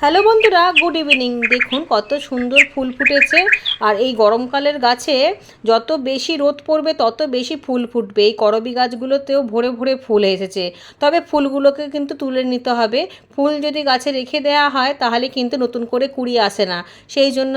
Hello বন্ধুরা, good evening. দেখুন কত সুন্দর ফুল ফুটেছে। আর এই গরমকালের গাছে যত বেশি রোদ পড়বে তত বেশি ফুল ফুটবে। এই করবী গাছগুলোতেও ভরে ভরে ফুল এসেছে। তবে ফুলগুলোকে কিন্তু তুলে নিতে হবে। ফুল যদি গাছে রেখে দেওয়া হয় তাহলে কিন্তু নতুন করে কুড়ি আসে না। সেই জন্য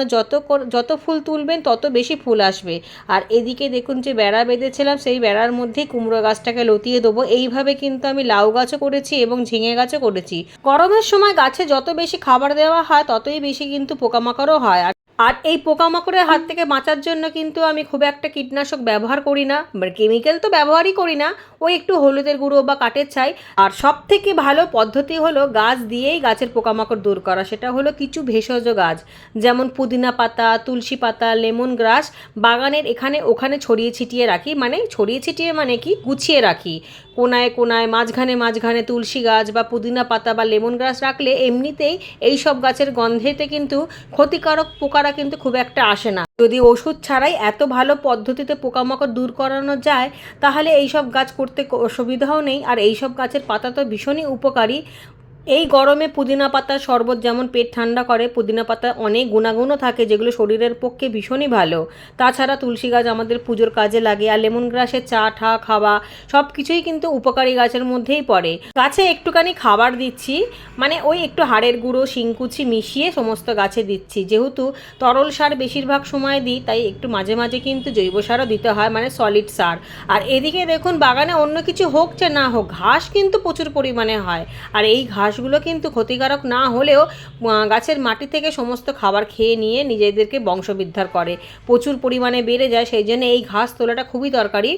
যত ফুল তুলবেন তত বেশি ফুল আসবে। আর এদিকে দেখুন যে বেড়া বেঁধেছিলাম, সেই বেড়ার মধ্যেই কুমড়ো গাছটাকে লতিয়ে দেবো। এইভাবে কিন্তু আমি লাউ গাছও করেছি এবং ঝিঙে গাছও করেছি। গরমের সময় গাছে যত বেশি খাবার দেওয়া হয় ততই বেশি কিন্তু পোকামাকড়ও হয়। আর এই পোকামাকড়ের হাত থেকে বাঁচার জন্য কিন্তু আমি খুব একটা কীটনাশক ব্যবহার করি না, কেমিক্যাল তো ব্যবহারই করি না। ওই একটু হলুদের গুঁড়ো বা কাঠের ছাই। আর সব থেকে ভালো পদ্ধতি হলো গাছ দিয়েই গাছের পোকামাকড় দূর করা। সেটা হলো কিছু ভেষজ গাছ, যেমন পুদিনা পাতা, তুলসী পাতা, লেমন গ্রাস বাগানের এখানে ওখানে ছড়িয়ে ছিটিয়ে রাখি। ছড়িয়ে ছিটিয়ে মানে কি, গুছিয়ে রাখি। কোনায় কোনায় মাঝখানে মাঝখানে তুলসী গাছ বা পুদিনা পাতা বা লেমন গ্রাস রাখলে এমনিতেই এই সব গাছের গন্ধেতে কিন্তু ক্ষতিকারক পোকারা কিন্তু খুব একটা আসে না। যদি ওষুধ ছাড়াই এত ভালো পদ্ধতিতে পোকামাকড় দূর করানো যায় তাহলে এই সব গাছ করতে অসুবিধাও নেই। আর এই সব গাছের পাতা তো ভীষণই উপকারী। এই গরমে পুদিনা পাতার শরবত যেমন পেট ঠান্ডা করে, পুদিনা পাতা অনেক গুণাগুণও থাকে যেগুলো শরীরের পক্ষে ভীষণই ভালো। তাছাড়া তুলসী গাছ আমাদের পুজোর কাজে লাগে। আর লেমন গ্রাসের চা ঠা খাওয়া সব কিছুই কিন্তু উপকারী গাছের মধ্যেই পড়ে। গাছে একটুখানি খাবার দিচ্ছি, ওই একটু হাড়ের গুঁড়ো শিংকুচি মিশিয়ে সমস্ত গাছে দিচ্ছি। যেহেতু তরল সার বেশিরভাগ সময় দিই, তাই একটু মাঝে মাঝে কিন্তু জৈব সারও দিতে হয়, সলিড সার। আর এদিকে দেখুন বাগানে অন্য কিছু হোক যে না হোক, ঘাস কিন্তু প্রচুর পরিমাণে হয়। আর এই ঘাসগুলো কিন্তু ক্ষতিকারক না হলেও গাছের মাটি থেকে সমস্ত খাবার খেয়ে নিয়ে নিজেদেরকে বংশবিস্তার করে, প্রচুর পরিমাণে বেড়ে যায়। সেই জন্য এই ঘাস তোলাটা খুবই দরকারি।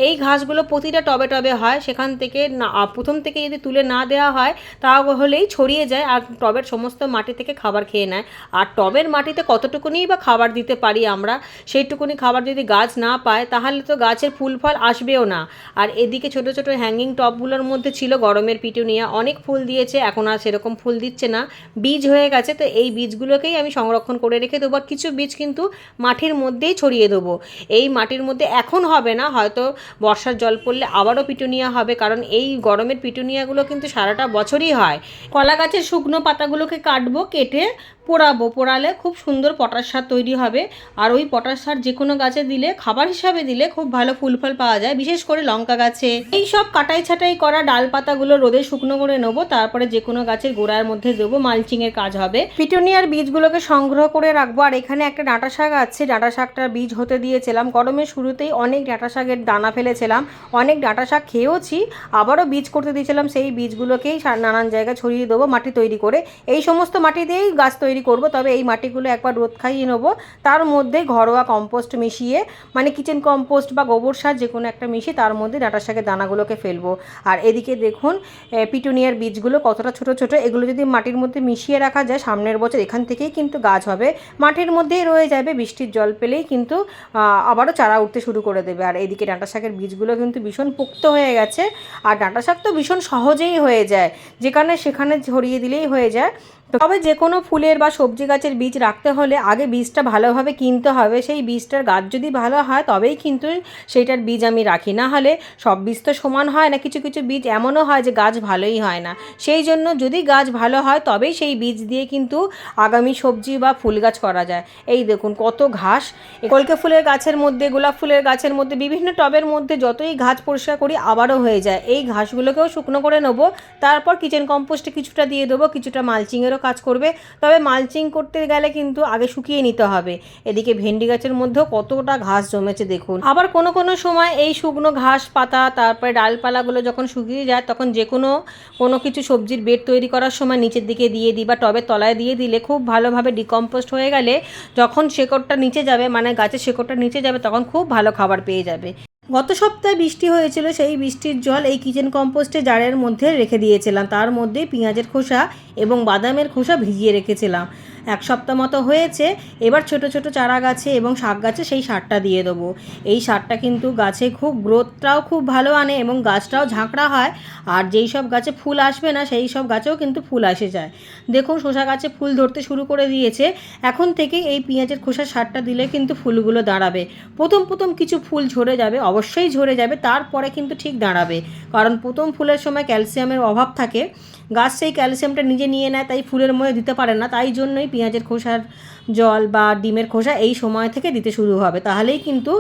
এই ঘাসগুলো প্রতিটা টবে টবে হয়, সেখান থেকে না প্রথম থেকে যদি তুলে না দেওয়া হয় তাহলেই ছড়িয়ে যায় আর টবের সমস্ত মাটি থেকে খাবার খেয়ে নেয়। আর টবের মাটিতে কতটুকুনি বা খাবার দিতে পারি আমরা, সেইটুকুনি খাবার যদি গাছ না পায় তাহলে তো গাছের ফুল ফল আসবেও না। আর এদিকে ছোট ছোট হ্যাঙ্গিং টবগুলোর মধ্যে ছিল গরমের পিটুনিয়া, অনেক ফুল দিয়েছে, এখন আর সেরকম ফুল দিচ্ছে না, বীজ হয়ে গেছে। তো এই বীজগুলোকেই আমি সংরক্ষণ করে রেখে দেবো। আর কিছু বীজ কিন্তু মাটির মধ্যেই ছড়িয়ে দেবো। এই মাটির মধ্যে এখন হবে না, হয়তো বর্ষার জল পড়লে আবারও পিটুনিয়া হবে, কারণ এই গরমের পিটুনিয়াগুলো কিন্তু সারাটা বছরই হয়। কলা গাছের শুকনো পাতাগুলোকে কাটবো, কেটে পোড়ালে খুব সুন্দর পটাশ সার তৈরি হবে। আর ওই পটাশ সার যে কোনো গাছে দিলে, খাবার হিসাবে দিলে খুব ভালো ফুল ফল পাওয়া যায়, বিশেষ করে লঙ্কা গাছে। এই সব কাটাই ছাটাই করা ডাল পাতাগুলো রোদে শুকনো করে নেবো, তারপরে যে কোনো গাছের গোড়ার মধ্যে দেবো, মালচিংয়ের কাজ হবে। পিটুনিয়ার বীজগুলোকে সংগ্রহ করে রাখবো। আর এখানে একটা ডাঁটা শাক আছে, ডাঁটা শাকটার বীজ হতে দিয়েছিলাম। গরমের শুরুতেই অনেক ডাঁটা শাকের দানা ফেলেছিলাম, অনেক ডাঁটা শাক খেয়েওছি, আবারও বীজ করতে দিয়েছিলাম। সেই বীজগুলোকেই নানান জায়গায় ছড়িয়ে দেবো মাটি তৈরি করে। এই সমস্ত মাটি দিয়েই গাছ তৈরি করব। তবে এই মাটিগুলো একবার রোদ খাইয়ে নেবো, তার মধ্যে ঘরোয়া কম্পোস্ট মিশিয়ে, কিচেন কম্পোস্ট বা গোবর সার যে কোনো একটা মিশিয়ে তার মধ্যে ডাঁটা শাকের দানাগুলোকে ফেলবো। আর এদিকে দেখুন পিটুনিয়ার বীজগুলো কতটা ছোট ছোট, এগুলো যদি মাটির মধ্যে মিশিয়ে রাখা যায় সামনের বছর এখান থেকেই কিন্তু গাছ হবে, মাটির মধ্যেই রয়ে যাবে, বৃষ্টির জল পেলেই কিন্তু আবারও চারা উঠতে শুরু করে দেবে। আর এদিকে ডাঁটা শাকের বীজগুলো কিন্তু ভীষণ পোক্ত হয়ে গেছে। আর ডাঁটা শাক তো ভীষণ সহজেই হয়ে যায়, যেখানে সেখানে ছড়িয়ে দিলেই হয়ে যায়। তবে যে কোনো ফুলের বা সবজি গাছের বীজ রাখতে হলে আগে বীজটা ভালোভাবে কিনতে হবে। সেই বীজটার গাছ যদি ভালো হয় তবেই কিন্তু সেইটার বীজ আমি রাখি, না হলে সব বীজ তো সমান হয় না, কিছু কিছু বীজ এমনও হয় যে গাছ ভালোই হয় না। সেই জন্য যদি গাছ ভালো হয় তবেই সেই বীজ দিয়ে কিন্তু আগামী সবজি বা ফুল গাছ করা যায়। এই দেখুন কত ঘাস, কলকে ফুলের গাছের মধ্যে, গোলাপ ফুলের গাছের মধ্যে, বিভিন্ন টবের মধ্যে যতই ঘাস পরিষ্কার করি আবারও হয়ে যায়। এই ঘাসগুলোকেও শুকনো করে নেবো, তারপর কিচেন কম্পোস্টে কিছুটা দিয়ে দেবো, কিছুটা মালচিংয়েরও কাজ করবে। তবে মালচিং করতে গেলে কিন্তু আগে শুকিয়ে নিতে হবে। এদিকে ভেন্ডি গাছের মধ্যেও কতটা ঘাস জমেছে দেখুন। আবার কোনো কোনো সময় এই শুকনো ঘাস পাতা তারপরে ডালপালাগুলো যখন শুকিয়ে যায় তখন যে কোনো কিছু সবজির বেড তৈরি করার সময় নিচের দিকে দিয়ে দিই বা টবের তলায় দিয়ে দিলে খুব ভালোভাবে ডিকম্পোস্ট হয়ে গেলে যখন শেকড়টা নিচে যাবে, গাছের শেকড়টা নিচে যাবে, তখন খুব ভালো খাবার পেয়ে যাবে। গত সপ্তাহে বৃষ্টি হয়েছিল, সেই বৃষ্টির জল এই কিচেন কম্পোস্টে জারের মধ্যে রেখে দিয়েছিলাম, তার মধ্যে পেঁয়াজের খোসা এবং বাদামের খোসা ভিজিয়ে রেখেছিলাম। এক সপ্তাহ মতো হয়েছে। এবার ছোট ছোট চারা গাছে এবং শাক গাছে সেই সারটা দিয়ে দেবো। এই সারটা কিন্তু গাছে খুব গ্রোথটাও খুব ভালো আনে এবং গাছটাও ঝাঁকড়া হয়। আর যেই সব গাছে ফুল আসবে না সেই সব গাছেও কিন্তু ফুল এসে যায়। দেখুন শসা গাছে ফুল ধরতে শুরু করে দিয়েছে। এখন থেকে এই পেঁয়াজের খোসার সারটা দিলে কিন্তু ফুলগুলো দাঁড়াবে। প্রথম প্রথম কিছু ফুল ঝরে যাবে, অবশ্যই ঝরে যাবে, তারপরে কিন্তু ঠিক দাঁড়াবে, কারণ প্রথম ফুলের সময় ক্যালসিয়ামের অভাব থাকে। গাছ সেই ক্যালসিয়ামটা নিজে নিয়ে নেয়, তাই ফুলের মধ্যে দিতে পারে না। তাই জন্যই পেঁয়াজের খোসার জল বা ডিমের খোসা এই সময় থেকে দিতে শুরু হবে, তাহলেই কিন্তু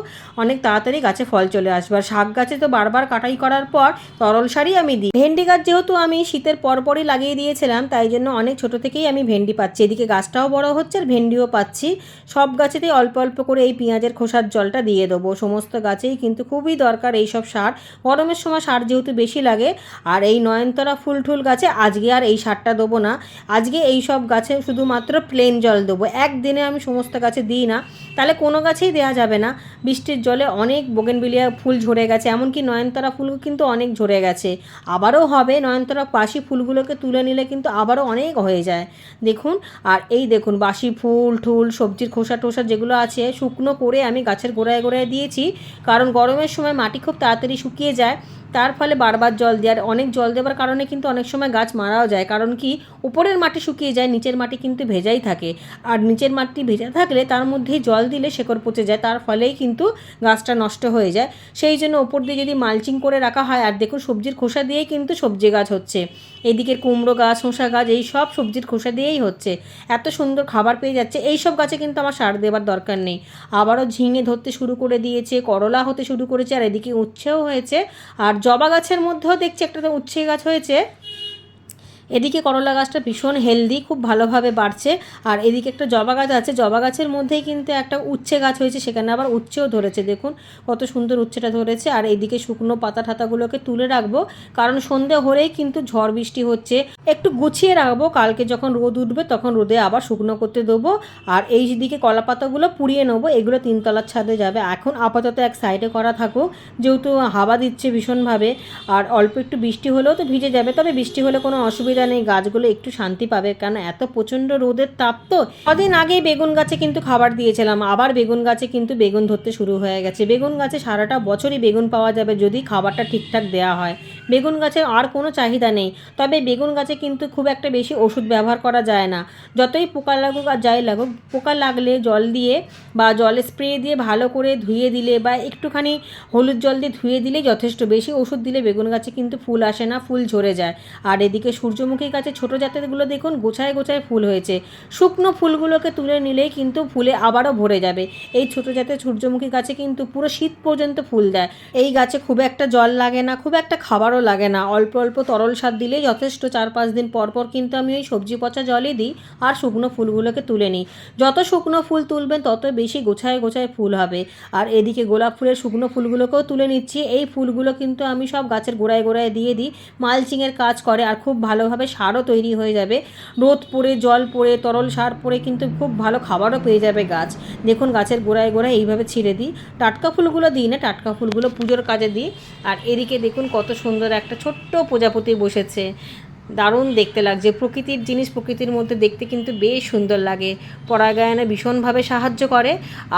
অনেক তাড়াতাড়ি গাছে ফল চলে আসবে। আর শাক গাছে তো বারবার কাটাই করার পর তরল সারই আমি দিই। ভেন্ডি গাছ যেহেতু আমি শীতের পরপরই লাগিয়ে দিয়েছিলাম, তাই জন্য অনেক ছোট থেকেই আমি ভেন্ডি পাচ্ছি। এদিকে গাছটাও বড় হচ্ছে আর ভেন্ডিও পাচ্ছি। সব গাছেতেই অল্প অল্প করে এই পেঁয়াজের খোসার জলটা দিয়ে দেবো। সমস্ত গাছেই কিন্তু খুবই দরকার এইসব সার। গরমের সময় সার যেহেতু বেশি লাগে। আর এই নয়নতারা ফুল টুল গাছে আজকে আর এই সারটা দেবো না। আজকে এই সব গাছে শুধুমাত্র প্লেন জল দেবো। একদিনে আমি সমস্ত গাছে দিই না, তাহলে কোনো গাছেই দেওয়া যাবে না। বৃষ্টির জলে অনেক বোগেনভিলিয়া ফুল ঝরে গেছে, এমনকি নয়নতারা ফুলও কিন্তু অনেক ঝরে গেছে। আবারও হবে, নয়নতারা বাসি ফুলগুলোকে তুলে নিলে কিন্তু আবারও অনেক হয়ে যায় দেখুন। আর এই দেখুন বাসি ফুল ঠুল সবজির খোসা টোসা যেগুলো আছে শুকনো করে আমি গাছের গোড়ায় গোড়ায় দিয়েছি, কারণ গরমের সময় মাটি খুব তাড়াতাড়ি শুকিয়ে যায়। তার ফলে বারবার জল দেওয়ার, অনেক জল দেওয়ার কারণে কিন্তু অনেক সময় গাছ মারাও যায়। কারণ কি, উপরের মাটি শুকিয়ে যায়, নিচের মাটি কিন্তু ভেজাই থাকে। আর নিচের মাটি ভেজা থাকলে তার মধ্যেই জল দিলে শেকড় পচে যায়, তার ফলেই কিন্তু গাছটা নষ্ট হয়ে যায়। সেই জন্য ওপর দিয়ে যদি মালচিং করে রাখা হয়, আর দেখুন সবজির খোসা দিয়েই কিন্তু সবজি গাছ হচ্ছে। এদিকের কুমড়ো গাছ, শসা গাছ, এই সব সবজির খোসা দিয়েই হচ্ছে। এত সুন্দর খাবার পেয়ে যাচ্ছে। এই সব গাছে কিন্তু আমার সার দেওয়ার দরকার নেই। আবারও ঝিঙে ধরতে শুরু করে দিয়েছে, করলা হতে শুরু করেছে, আর এদিকে উচ্ছেও হয়েছে। আর জবা গাছের মধ্যেও দেখছি একটা উচ্ছে গাছ হয়েছে। এদিকে করলা গাছটা ভীষণ হেলদি, খুব ভালোভাবে বাড়ছে। আর এদিকে একটা জবা গাছ আছে, জবা গাছের মধ্যেই কিন্তু একটা উচ্ছে গাছ হয়েছে, সেখানে আবার উচ্ছেও ধরেছে। দেখুন কত সুন্দর উচ্ছেটা ধরেছে। আর এদিকে শুকনো পাতা ঠাতাগুলোকে তুলে রাখবো, কারণ সন্ধে হলেই কিন্তু ঝড় বৃষ্টি হচ্ছে। একটু গুছিয়ে রাখবো, কালকে যখন রোদ উঠবে তখন রোদে আবার শুকনো করতে দেবো। আর এই দিকে কলা পাতাগুলো পুড়িয়ে নেবো, এগুলো 3 তলার ছাদে যাবে। এখন আপাতত এক সাইডে করা থাকুক, যেহেতু হাওয়া দিচ্ছে ভীষণভাবে। আর অল্প একটু বৃষ্টি হলেও তো ভিজে যাবে, তবে বৃষ্টি হলে কোনো অসুবিধা নেই, গাছগুলো একটু শান্তি পাবে। কারণ এত প্রচণ্ড রোদের তাপ তো। কদিন আগেই বেগুন গাছে কিন্তু খাবার দিয়েছিলাম, আবার বেগুন গাছে কিন্তু বেগুন ধরতে শুরু হয়ে গেছে। বেগুন গাছে সারাটা বছরই বেগুন পাওয়া যাবে যদি খাবারটা ঠিকঠাক দেওয়া হয়। বেগুন গাছে আর কোনো চাহিদা নেই, তবে বেগুন গাছে কিন্তু খুব একটা বেশি ওষুধ ব্যবহার করা যায় না। যতই পোকা লাগুক আর যাই লাগুক, পোকা লাগলে জল দিয়ে বা জলে স্প্রে দিয়ে ভালো করে ধুয়ে দিলে বা একটুখানি হলুদ জল দিয়ে ধুয়ে দিলেই যথেষ্ট। বেশি ওষুধ দিলে বেগুন গাছে কিন্তু ফুল আসে না, ফুল ঝরে যায়। আর এদিকে সূর্যমুখী গাছে ছোটো জাতেরগুলো দেখুন গোছায় গোছায় ফুল হয়েছে। শুকনো ফুলগুলোকে তুলে নিলেই কিন্তু ফুলে আবারও ভরে যাবে। এই ছোটো জাতের সূর্যমুখী গাছে কিন্তু পুরো শীত পর্যন্ত ফুল দেয়। এই গাছে খুব একটা জল লাগে না, খুব একটা খাবারও লাগে না, অল্প অল্প তরল সার দিলেই যথেষ্ট। 4-5 দিন পর পর কিন্তু আমি ওই সবজি পচা জলই দিই আর শুকনো ফুলগুলোকে তুলে নিই। যত শুকনো ফুল তুলবেন তত বেশি গোছায় গোছায় ফুল হবে। আর এদিকে গোলাপ ফুলের শুকনো ফুলগুলোকেও তুলে নিচ্ছি। এই ফুলগুলো কিন্তু আমি সব গাছের গোড়ায় গোড়ায় দিয়ে দিই, মালচিংয়ের কাজ করে। আর খুব ভালোভাবে সারও তৈরি হয়ে যাবে। রোদ পড়ে জল পড়ে তরল সার পড়ে কিন্তু খুব ভালো খাবারও পেয়ে যাবে গাছ। দেখুন গাছের গোড়ায় গোড়ায় এইভাবে ছিঁড়ে দিই। টাটকা ফুলগুলো দিই না, টাটকা ফুলগুলো পুজোর কাজে দিই। আর এদিকে দেখুন কত সুন্দর একটা ছোট্ট প্রজাপতি বসেছে, দারুণ দেখতে লাগছে। প্রকৃতির জিনিস প্রকৃতির মধ্যে দেখতে কিন্তু বেশ সুন্দর লাগে, পরাগায়নে ভীষণভাবে সাহায্য করে।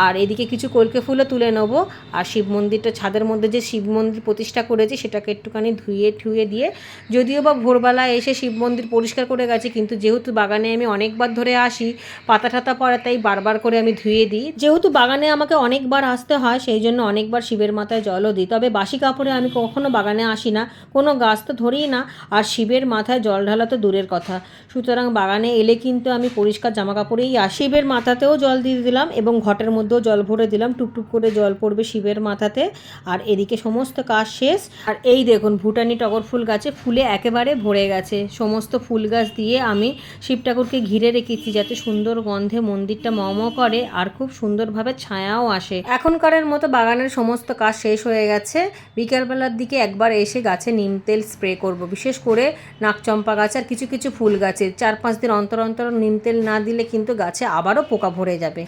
আর এদিকে কিছু কলকে ফুলও তুলে নেবো। আর শিব মন্দিরটা, ছাদের মধ্যে যে শিব মন্দির প্রতিষ্ঠা করেছি সেটাকে একটুখানি ধুয়ে ঠুয়ে দিয়ে, যদিও বা ভোরবেলা এসে শিব মন্দির পরিষ্কার করে গেছি, কিন্তু যেহেতু বাগানে আমি অনেকবার ধরে আসি, পাতা ঠাতা পড়ে, তাই বারবার করে আমি ধুয়ে দিই। যেহেতু বাগানে আমাকে অনেকবার আসতে হয়, সেই জন্য অনেকবার শিবের মাথায় জলও দিই। তবে বাসি কাপড়ে আমি কখনো বাগানে আসি না, কোনো গাছ তো ধরিই না। আর শিবের মাথায় জল ঢালা তো দূরের কথা। সুতরাং বাগানে এলে কিন্তু আমি পরিষ্কার জামা কাপড়েই আসি। শিবের মাথাতেও জল দিয়ে দিলাম এবং ঘটের মধ্যেও জল ভরে দিলাম, টুকটুক করে জল পড়বে শিবের মাথাতে। আর এদিকে সমস্ত কাজ শেষ। আর এই দেখুন ভুটানি টগর ফুল গাছে ফুলে একেবারে ভরে গেছে। সমস্ত ফুল গাছ দিয়ে আমি শিব ঠাকুরকে ঘিরে রেখেছি, যাতে সুন্দর গন্ধে মন্দিরটা মম করে আর খুব সুন্দরভাবে ছায়াও আসে। এখনকারের মতো বাগানের সমস্ত কাজ শেষ হয়ে গেছে। বিকালবেলার দিকে একবার এসে গাছে নিম তেল স্প্রে করব, বিশেষ করে নাকচম্পা গাছ আর কিছু কিছু ফুল গাছে 4-5 দিন অন্তর অন্তর নিম তেল না দিলে কিন্তু গাছে আবারও পোকা ভরে যাবে।